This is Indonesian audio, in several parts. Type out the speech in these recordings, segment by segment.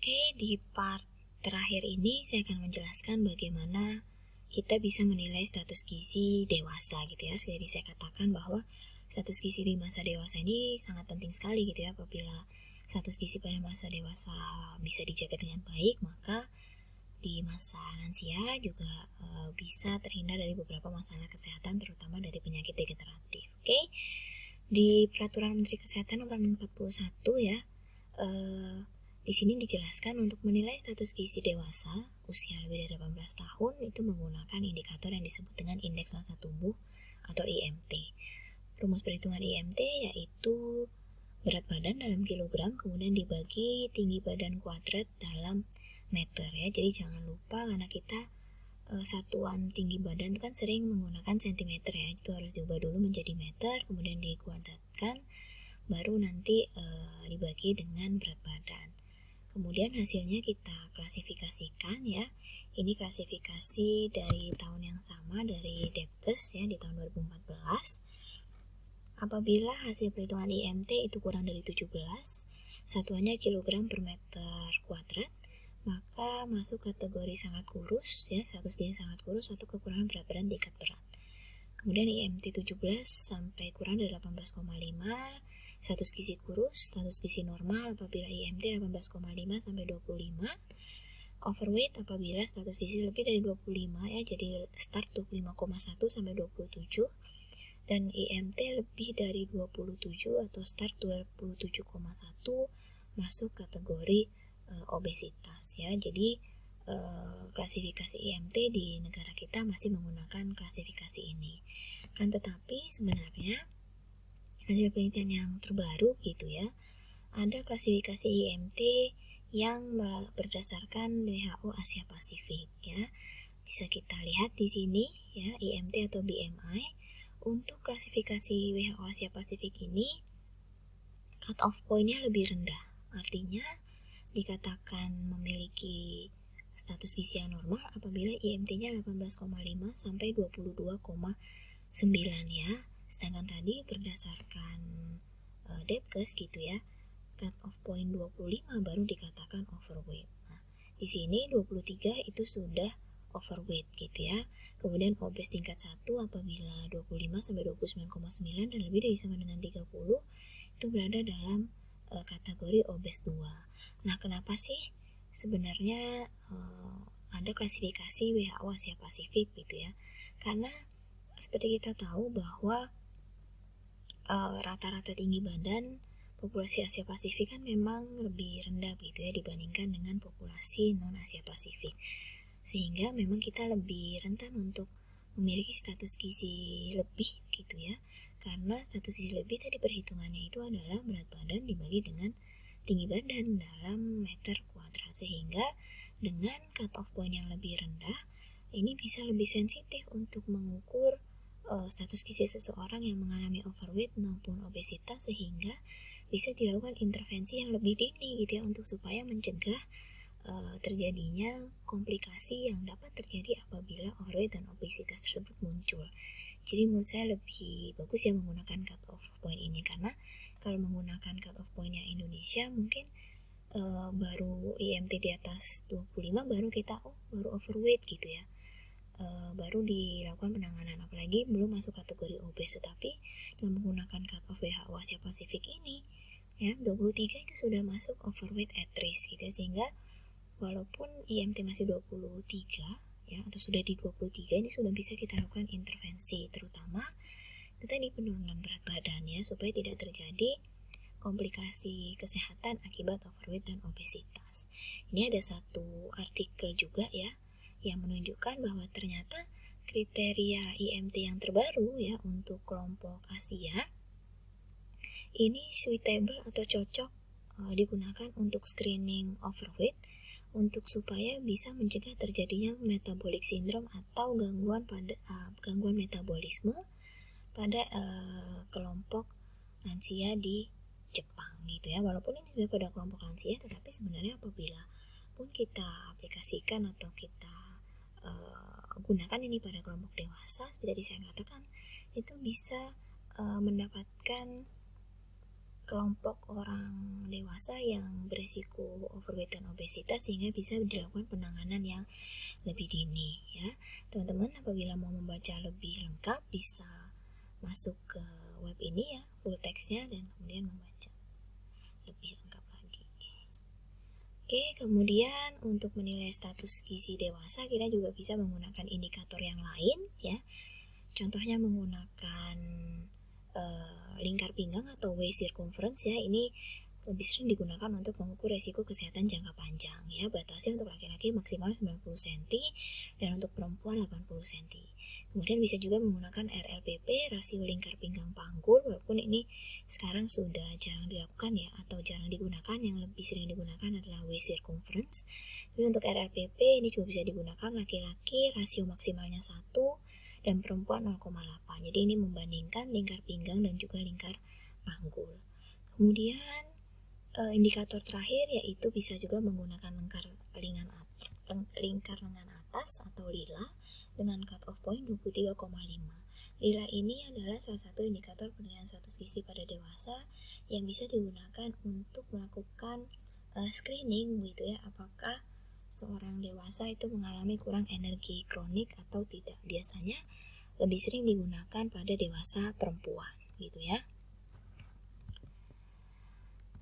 Oke, di part terakhir ini saya akan menjelaskan bagaimana kita bisa menilai status gizi dewasa gitu ya. Seperti saya katakan bahwa status gizi di masa dewasa ini sangat penting sekali gitu ya. Apabila status gizi pada masa dewasa bisa dijaga dengan baik, maka di masa lansia juga bisa terhindar dari beberapa masalah kesehatan, terutama dari penyakit degeneratif. Oke, di Peraturan Menteri Kesehatan Nomor 41 ya, di sini dijelaskan untuk menilai status gizi dewasa usia lebih dari 18 tahun itu menggunakan indikator yang disebut dengan indeks massa tubuh atau IMT. Rumus perhitungan IMT yaitu berat badan dalam kilogram kemudian dibagi tinggi badan kuadrat dalam meter ya. Jadi jangan lupa karena kita satuan tinggi badan kan sering menggunakan sentimeter ya. Itu harus diubah dulu menjadi meter kemudian dikuadratkan baru nanti dibagi dengan berat badan. Kemudian hasilnya kita klasifikasikan ya. Ini klasifikasi dari tahun yang sama dari Depkes ya di tahun 2014. Apabila hasil perhitungan IMT itu kurang dari 17, satuannya kilogram per meter kuadrat, maka masuk kategori sangat kurus ya, status gizi sangat kurus atau kekurangan berat badan tingkat berat. Kemudian IMT 17 sampai kurang dari 18,5, status gizi kurus, status gizi normal apabila IMT 18,5 sampai 25, overweight apabila status gizi lebih dari 25 ya, jadi start 25,1 sampai 27, dan IMT lebih dari 27 atau start 27,1 masuk kategori obesitas ya. Jadi klasifikasi IMT di negara kita masih menggunakan klasifikasi ini. Kan tetapi sebenarnya hasil penelitian yang terbaru gitu ya, ada klasifikasi IMT yang berdasarkan WHO Asia Pasifik ya. Bisa kita lihat di sini ya, IMT atau BMI. Untuk klasifikasi WHO Asia Pasifik ini cut off point-nya lebih rendah. Artinya dikatakan memiliki status gizi yang normal apabila IMT-nya 18,5 sampai 22,9 ya. Sedangkan tadi berdasarkan Depkes gitu ya, cut off point 25 baru dikatakan overweight. Nah, di sini 23 itu sudah overweight gitu ya. Kemudian obes tingkat 1 apabila 25 sampai 29,9 dan lebih dari sama dengan 30 itu berada dalam kategori obes 2. Nah, kenapa sih sebenarnya ada klasifikasi WHO Asia Pasifik gitu ya? Karena seperti kita tahu bahwa rata-rata tinggi badan populasi Asia Pasifik kan memang lebih rendah gitu ya dibandingkan dengan populasi non Asia Pasifik. Sehingga memang kita lebih rentan untuk memiliki status gizi lebih gitu ya. Karena status gizi lebih tadi perhitungannya itu adalah berat badan dibagi dengan tinggi badan dalam meter kuadrat. Sehingga dengan cut off point yang lebih rendah, ini bisa lebih sensitif untuk mengukur status gizi seseorang yang mengalami overweight maupun obesitas, sehingga bisa dilakukan intervensi yang lebih dini gitu ya, untuk supaya mencegah terjadinya komplikasi yang dapat terjadi apabila overweight dan obesitas tersebut muncul. Jadi menurut saya lebih bagus ya menggunakan cut off point ini, karena kalau menggunakan cut off pointnya Indonesia mungkin baru IMT di atas 25 baru kita baru overweight gitu ya, baru dilakukan penanganan, apalagi belum masuk kategori obes. Tetapi dengan menggunakan cut off WHO Asia Pasifik ini ya, 23 itu sudah masuk overweight at risk gitu ya, sehingga walaupun IMT masih 23 ya, atau sudah di 23, ini sudah bisa kita lakukan intervensi, terutama kita di penurunan berat badan ya, supaya tidak terjadi komplikasi kesehatan akibat overweight dan obesitas. Ini ada satu artikel juga ya yang menunjukkan bahwa ternyata kriteria IMT yang terbaru ya untuk kelompok Asia ini suitable atau cocok digunakan untuk screening overweight, untuk supaya bisa mencegah terjadinya metabolic syndrome atau gangguan metabolisme pada kelompok lansia di Jepang gitu ya. Walaupun ini sebenarnya pada kelompok lansia, tetapi sebenarnya apabila pun kita aplikasikan atau kita gunakan ini pada kelompok dewasa, seperti tadi saya katakan, itu bisa mendapatkan kelompok orang dewasa yang berisiko overweight dan obesitas sehingga bisa dilakukan penanganan yang lebih dini ya. Teman-teman apabila mau membaca lebih lengkap bisa masuk ke web ini ya, full text-nya, dan kemudian membaca lebih lengkap lagi. Oke, kemudian untuk menilai status gizi dewasa kita juga bisa menggunakan indikator yang lain ya. Contohnya menggunakan lingkar pinggang atau waist circumference ya. Ini lebih sering digunakan untuk mengukur resiko kesehatan jangka panjang ya. Batasnya untuk laki-laki maksimal 90 cm dan untuk perempuan 80 cm. Kemudian bisa juga menggunakan RLPP, rasio lingkar pinggang panggul, walaupun ini sekarang sudah jarang dilakukan ya, atau jarang digunakan. Yang lebih sering digunakan adalah waist circumference. Tapi untuk RLPP ini juga bisa digunakan laki-laki, rasio maksimalnya 1 dan perempuan 0,8. Jadi ini membandingkan lingkar pinggang dan juga lingkar panggul. Kemudian indikator terakhir yaitu bisa juga menggunakan lingkar lengan atas atau lila dengan cut off point 23,5. Lila ini adalah salah satu indikator penilaian status gizi pada dewasa yang bisa digunakan untuk melakukan screening gitu ya, apakah seorang dewasa itu mengalami kurang energi kronik atau tidak. Biasanya lebih sering digunakan pada dewasa perempuan gitu ya.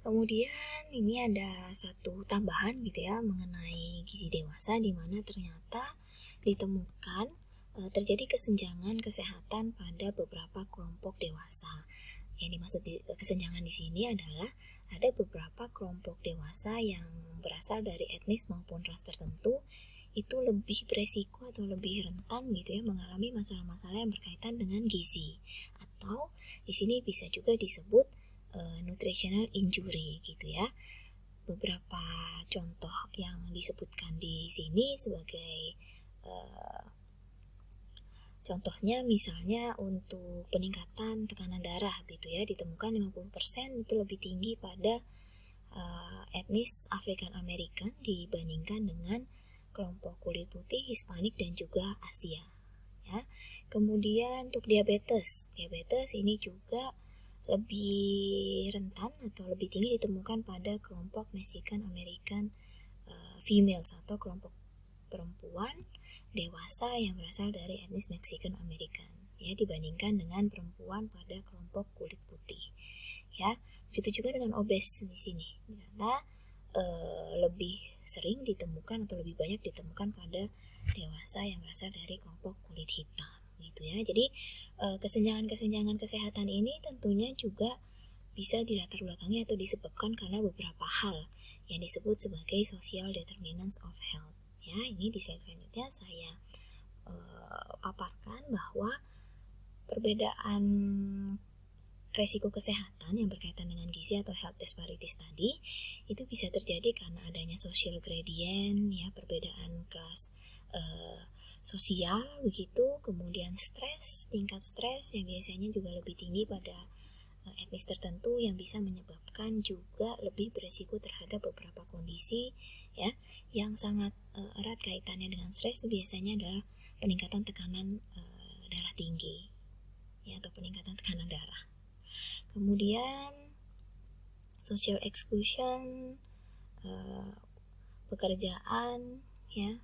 Kemudian ini ada satu tambahan gitu ya mengenai gizi dewasa, di mana ternyata ditemukan terjadi kesenjangan kesehatan pada beberapa kelompok dewasa. Yang dimaksud kesenjangan di sini adalah ada beberapa kelompok dewasa yang berasal dari etnis maupun ras tertentu itu lebih beresiko atau lebih rentan gitu ya mengalami masalah-masalah yang berkaitan dengan gizi, atau di sini bisa juga disebut nutritional injury gitu ya. Beberapa contoh yang disebutkan di sini sebagai contohnya misalnya untuk peningkatan tekanan darah gitu ya, ditemukan 50% itu lebih tinggi pada etnis African American dibandingkan dengan kelompok kulit putih, Hispanik dan juga Asia ya. Kemudian untuk diabetes ini juga lebih rentan atau lebih tinggi ditemukan pada kelompok Mexican American females atau kelompok perempuan dewasa yang berasal dari etnis Mexican American ya, dibandingkan dengan perempuan pada kelompok kulit putih ya. Begitu juga dengan obes di sini, ternyata lebih sering ditemukan atau lebih banyak ditemukan pada dewasa yang berasal dari kelompok kulit hitam gitu ya. Jadi kesenjangan kesehatan ini tentunya juga bisa dilatar belakangi atau disebabkan karena beberapa hal yang disebut sebagai social determinants of health ya. Ini di slide selanjutnya saya paparkan bahwa perbedaan resiko kesehatan yang berkaitan dengan gizi atau health disparities tadi itu bisa terjadi karena adanya social gradient ya, perbedaan kelas sosial begitu, kemudian tingkat stres yang biasanya juga lebih tinggi pada etnis tertentu yang bisa menyebabkan juga lebih beresiko terhadap beberapa kondisi ya, yang sangat erat kaitannya dengan stres itu biasanya adalah peningkatan tekanan darah tinggi ya, atau peningkatan tekanan darah. Kemudian social exclusion, pekerjaan ya,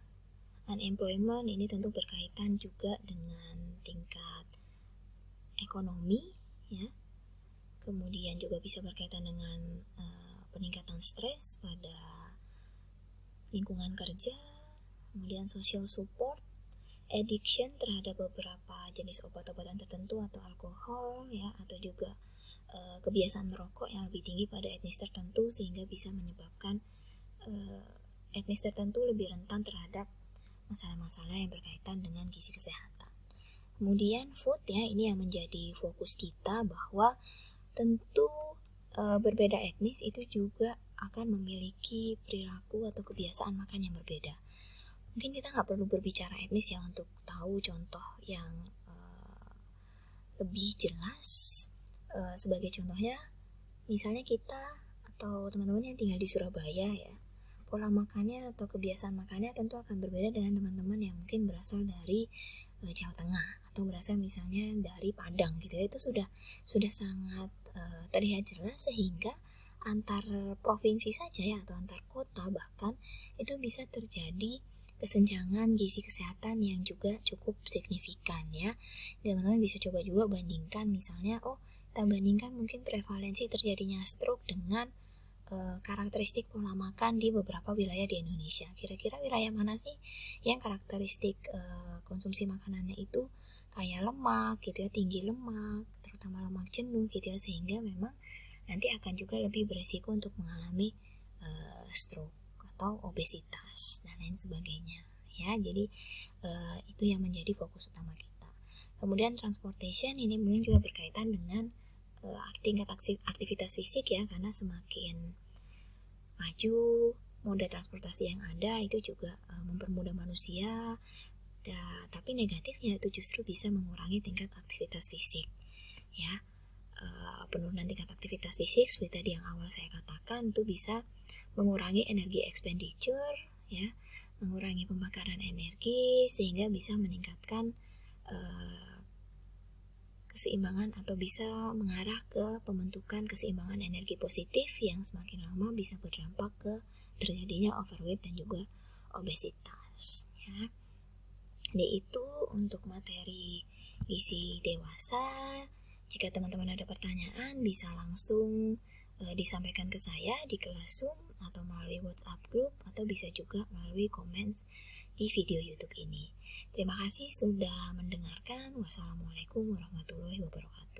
unemployment ini tentu berkaitan juga dengan tingkat ekonomi ya. Kemudian juga bisa berkaitan dengan peningkatan stres pada lingkungan kerja. Kemudian social support, addiction terhadap beberapa jenis obat-obatan tertentu atau alkohol ya, atau juga kebiasaan merokok yang lebih tinggi pada etnis tertentu sehingga bisa menyebabkan etnis tertentu lebih rentan terhadap masalah-masalah yang berkaitan dengan gizi kesehatan. Kemudian food ya, ini yang menjadi fokus kita bahwa tentu berbeda etnis itu juga akan memiliki perilaku atau kebiasaan makan yang berbeda. Mungkin kita nggak perlu berbicara etnis ya untuk tahu contoh yang lebih jelas. Sebagai contohnya, misalnya kita atau teman-teman yang tinggal di Surabaya ya, pola makannya atau kebiasaan makannya tentu akan berbeda dengan teman-teman yang mungkin berasal dari Jawa Tengah atau berasal misalnya dari Padang gitu ya. Itu sudah sangat terlihat jelas, sehingga antar provinsi saja ya, atau antar kota bahkan, itu bisa terjadi kesenjangan gizi kesehatan yang juga cukup signifikan ya. Teman-teman bisa coba juga bandingkan, misalnya kita bandingkan mungkin prevalensi terjadinya stroke dengan karakteristik pola makan di beberapa wilayah di Indonesia. Kira-kira wilayah mana sih yang karakteristik konsumsi makanannya itu kayak lemak gitu ya, tinggi lemak, terutama lemak jenuh gitu ya, sehingga memang nanti akan juga lebih beresiko untuk mengalami stroke atau obesitas dan lain sebagainya ya. Jadi itu yang menjadi fokus utama kita. Kemudian transportation ini mungkin juga berkaitan dengan tingkat aktivitas fisik ya, karena semakin maju moda transportasi yang ada itu juga mempermudah manusia. Tapi negatifnya itu justru bisa mengurangi tingkat aktivitas fisik ya. Penurunan tingkat aktivitas fisik seperti tadi yang awal saya katakan itu bisa mengurangi energi expenditure ya, mengurangi pembakaran energi, sehingga bisa meningkatkan keseimbangan atau bisa mengarah ke pembentukan keseimbangan energi positif yang semakin lama bisa berdampak ke terjadinya overweight dan juga obesitas ya. Jadi itu untuk materi gizi dewasa. Jika teman-teman ada pertanyaan bisa langsung disampaikan ke saya di kelas Zoom atau melalui WhatsApp group, atau bisa juga melalui komen di video YouTube ini. Terima kasih sudah mendengarkan. Wassalamualaikum warahmatullahi wabarakatuh.